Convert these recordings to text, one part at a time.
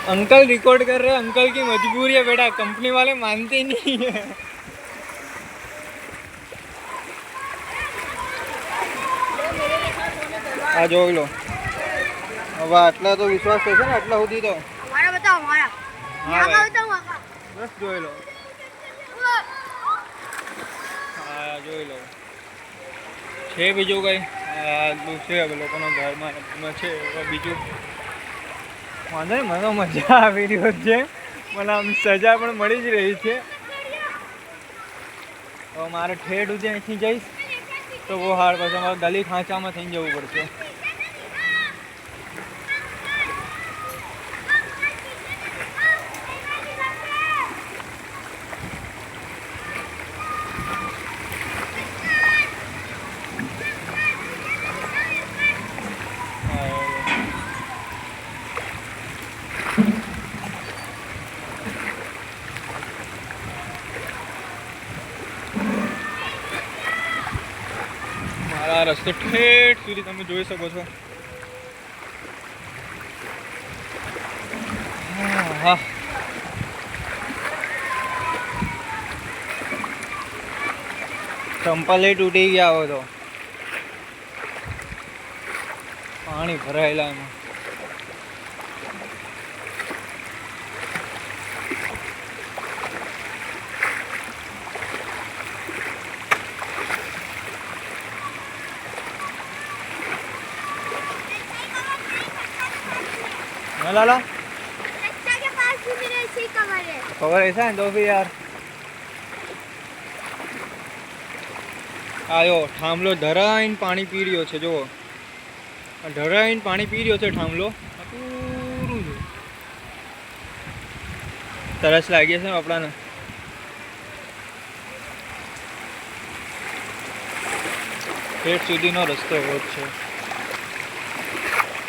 Uncle record कर रहे हैं, अंकल की मजबूरी है बेटा, कंपनी वाले मानते नहीं है। आ જોઈ લો હવે આટલા તો વિશ્વાસ થશે ને આટલા સુધી તો हमारा बताओ हमारा हाँ यहाँ का बताओ वहाँ का બસ જોઈ લો હા જોઈ લો છે બીજું કઈ આ છે હવે લોકોના ઘરમાં છે બીજું વાંધો નહીં, મને તો મજા આવી રહ્યો છે, મને આમ સજા પણ મળી જ રહી છે। હવે મારે ઠેઠ સુધી અહીંથી જઈશ તો બહુ હાર્ડ પડશે, મારે ગલી ખાંચામાં થઈને જવું પડશે। મારા રસ્તો ઠેઠ સુધી તમે જોઈ શકો છો। હા ચંપલ તૂટી ગયા હોય તો પાણી ભરાયેલા એમાં। लाला रक्षा के पास भी मेरे ऐसे ही कवर है। कवर ऐसा है तो फिर यार आयो ठामलो धराईन पानी पी रह्यो छे, जो धराईन पानी पी रह्यो छे ठामलो, पूरुं छे। तरस लागी छे आपणाने। पेट सुधीनो रस्तो एवो ज छे।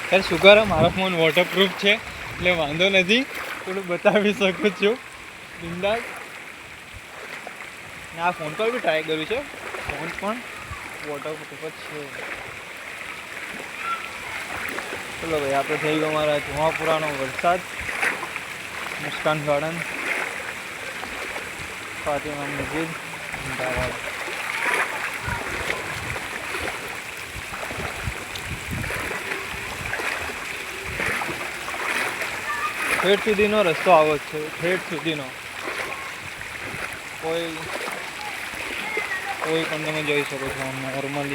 खैर शुगर है मारो फोन वॉटरप्रूफ है એટલે વાંધો નથી, થોડું બતાવી શકું છું બિંદાસ। ને આ ફોન પર બી ટ્રાય કર્યું છે, ફોન પણ વોટરપ્રૂફ જ છે। ચલો ભાઈ આપણે થઈ ગયો અમારા ધુમાપુરાનો વરસાદ, મુસ્કાન ગાર્ડન, ફાતિમા મસ્જિદ, અમદાવાદ। ઠેઠ સુધીનો રસ્તો આવો જ છે, ઠેઠ સુધીનો કોઈ પણ તમે જોઈ શકો છો। નોર્મલ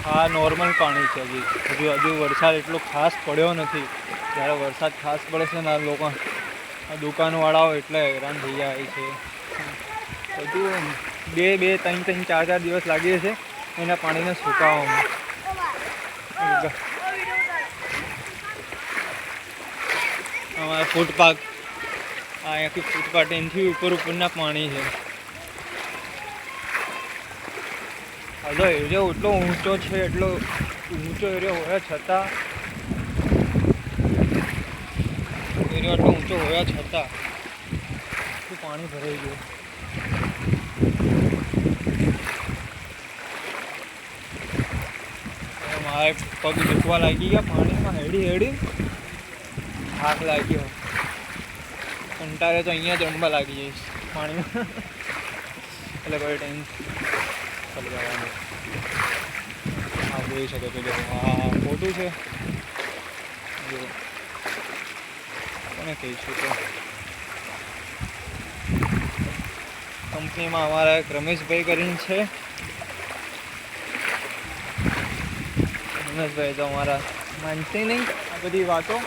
આ નોર્મલ પાણી છે, હજુ વરસાદ એટલો ખાસ પડ્યો નથી। જ્યારે વરસાદ ખાસ પડે છે ને લોકો દુકાનવાળાઓ એટલે હેરાન થઈ જાય છે। હજુ 2, 3, 4 દિવસ લાગે છે એના પાણીને સુકાવવામાં। हमारा फूटपाथ यहाँ की फूटपाथ इनથી ऊपરના पानी है। हजो एरिया એટલો ઊંચો છે, એટલો ઊંચો એરિયા હોવા છતાં પાણી ભરાઈ ગયું। મારે પગ દુખવા લાગી ગયા પાણીમાં, હેડી થાક લાગ્યો, કંટાળે તો અહીંયા જ રમવા લાગી જઈશ પાણીમાં। એટલે કોઈ ટેન્શન ચાલી જવાનું। આ જોઈ શકો છો, જો આ ખોટું છે, જો કોને કહીશું તો કંપનીમાં અમારા એક રમેશભાઈ કરીને છે। રમેશભાઈ તો અમારા માનશે નહીં આ બધી વાતો।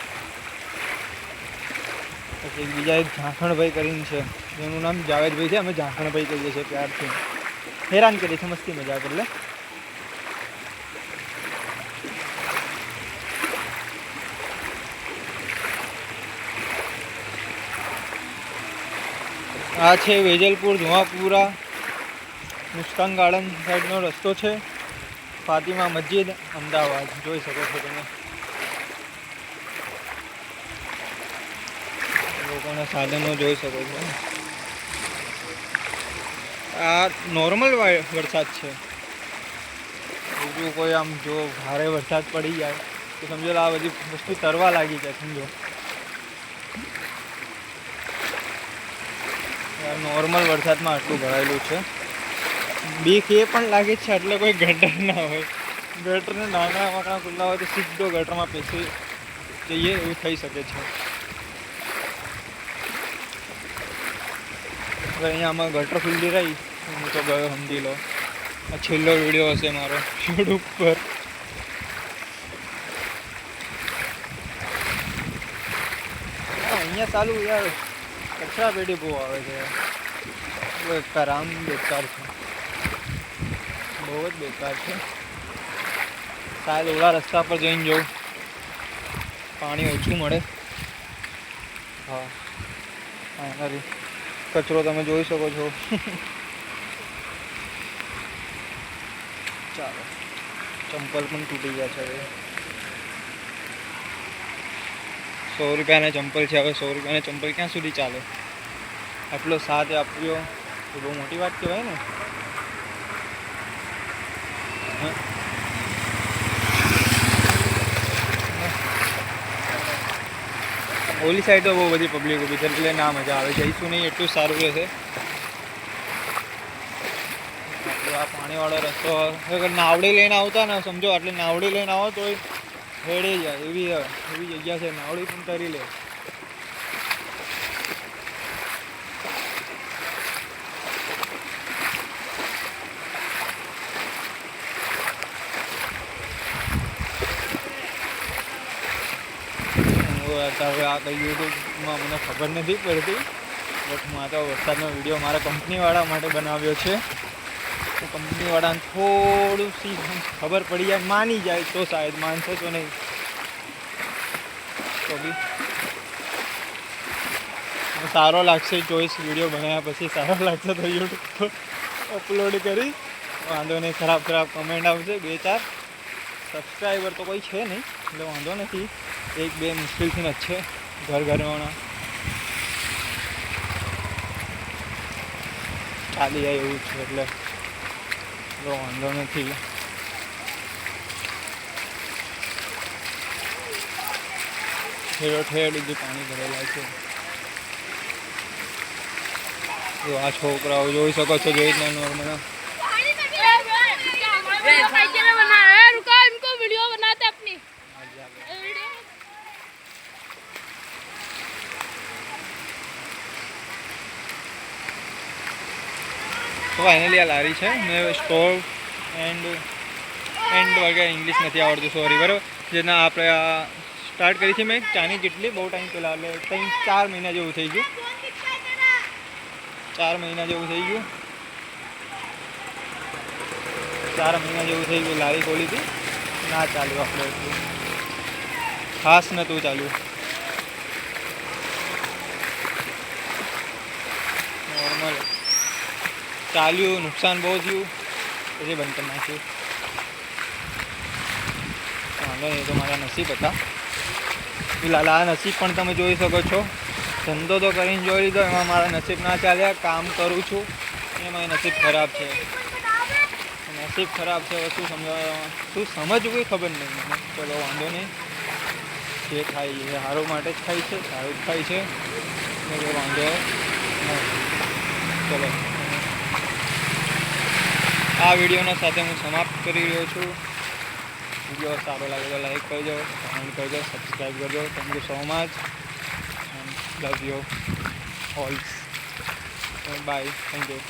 પછી બીજા એક ઝાંખણભાઈ કરીને છે, જેનું નામ જાવેદભાઈ છે, અમે ઝાંખણભાઈ કહીએ છીએ પ્યારથી। હેરાન કરીએ છીએ, મસ્તી મજાક એટલે। આ છે વેજલપુર ધુમાપુરા મુસ્કાન ગાર્ડન સાઈડનો રસ્તો છે, ફાતિમા મસ્જિદ, અમદાવાદ। જોઈ શકો છો તમે લોકોના સાધનો જોઈ શકો છો। આ નોર્મલ વરસાદ છે, જો કોઈ આમ જો ભારે વરસાદ પડી જાય તો સમજો આ બધી વસ્તુ તરવા લાગી જાય સમજો. નોર્મલ વરસાદમાં આટલું ભરાયેલું છે. બીક એ પણ લાગે છે એટલે કોઈ ગટર ના હોય. ગટરને નાના વાંકડા ખુલ્લા હોય તો સીધો ગટરમાં પેસી જઈએ એવું થઈ શકે છે. હવે અહીંયા આમાં ગટર ખુલ્લી રહી હું તો ગયો સમજી લો. આ છેલ્લો વિડીયો હશે મારો યુટ્યુબ પર. અહીંયા ચાલુ યાર કચરા પેટી બહુ આવે છે. કામ બેકાર છે, બહુ જ બેકાર છે. શાયદ ઓલા રસ્તા પર જઈને જવું પાણી ઓછું મળે. હા ફાઇનલી કચરો તમે જોઈ શકો છો. ચાલો ચંપલ પણ તૂટી ગયા છે. હવે 100 રૂપિયાના ચંપલ છે. હવે 100 રૂપિયાના ચંપલ ક્યાં સુધી ચાલે? આટલો સાથ આપ્યો તો બહુ મોટી વાત કહેવાય ને. ઓલી સાઈડ તો બહુ બધી પબ્લિક ઊભી છે એટલે ના મજા આવે. જઈશું નહીં એટલું સારું રહેશે. આ પાણીવાળો રસ્તો નાવડી લઈને આવતા ને સમજો એટલે નાવડી લઈને આવો તો હેડી જાય એવી જગ્યા છે. નાવડી પણ તરી લે. હવે આ કંઈ યુટ્યુબમાં મને ખબર નથી પડતી બટ હું આ તો વરસાદનો વિડીયો મારા કંપનીવાળા માટે બનાવ્યો છે. તો કંપનીવાળાને થોડું સી ખબર પડી જાય માની જાય તો શાયદ માનશે તો નહીં તો બી સારો લાગશે. ચોઈસ વિડીયો બનાવ્યા પછી સારો લાગશે તો યુટ્યુબ પર અપલોડ કરી વાંધો નહીં. ખરાબ કમેન્ટ આવશે 2-4. સબસ્ક્રાઈબર તો કોઈ છે નહીં એટલે વાંધો નથી. 1-2 મુશ્કેલથી જ છે ઘરના ચાલી જાય એવું છે એટલે વાંધો નથી. ઠેર સુધી પાણી ભરેલા છે. જો આ છોકરાઓ જોઈ શકો છો જોઈ જ નોર્મલ તો ફાઇનલી આ લારી છે. મેં સ્ટોર એન્ડ વગેરે ઇંગ્લિશ નથી આવડતું સોરી બરાબર. જેના આપણે આ સ્ટાર્ટ કરી છે મેં ચાની કેટલી બહુ ટાઈમ પહેલાં એટલે 4 મહિના જેવું થઈ ગયું. 4 મહિના જેવું થઈ ગયું. 4 મહિના જેવું થઈ ગયું લારી ખોલી હતી. ના ચાલ્યું આપણે એટલું ખાસ નહોતું ચાલ્યું. નોર્મલ ચાલ્યું. નુકસાન બહુ થયું પછી બંધ કરી નાખ્યું. વાંધો નહીં તો મારા નસીબ હતા. ફિલહાલ આ નસીબ પણ તમે જોઈ શકો છો. ધંધો તો કરીને જોઈ લીધો એમાં મારા નસીબ ના ચાલ્યા. કામ કરું છું એમાં નસીબ ખરાબ છે. નસીબ ખરાબ છે શું સમજાવવા શું સમજવું ખબર નહીં મને. ચલો વાંધો નહીં. જે ખાય એ સારું માટે જ ખાય છે. સારું જ ખાય છે એટલે વાંધો નહીં. ચલો આ વિડીયોના સાથે હું સમાપ્ત કરી રહ્યો છું. વિડીયો સારો લાગે તો લાઈક કરજો, કમેન્ટ કરજો, સબસ્ક્રાઈબ કરજો. Thank you so much and love you all. Bye. Thank you.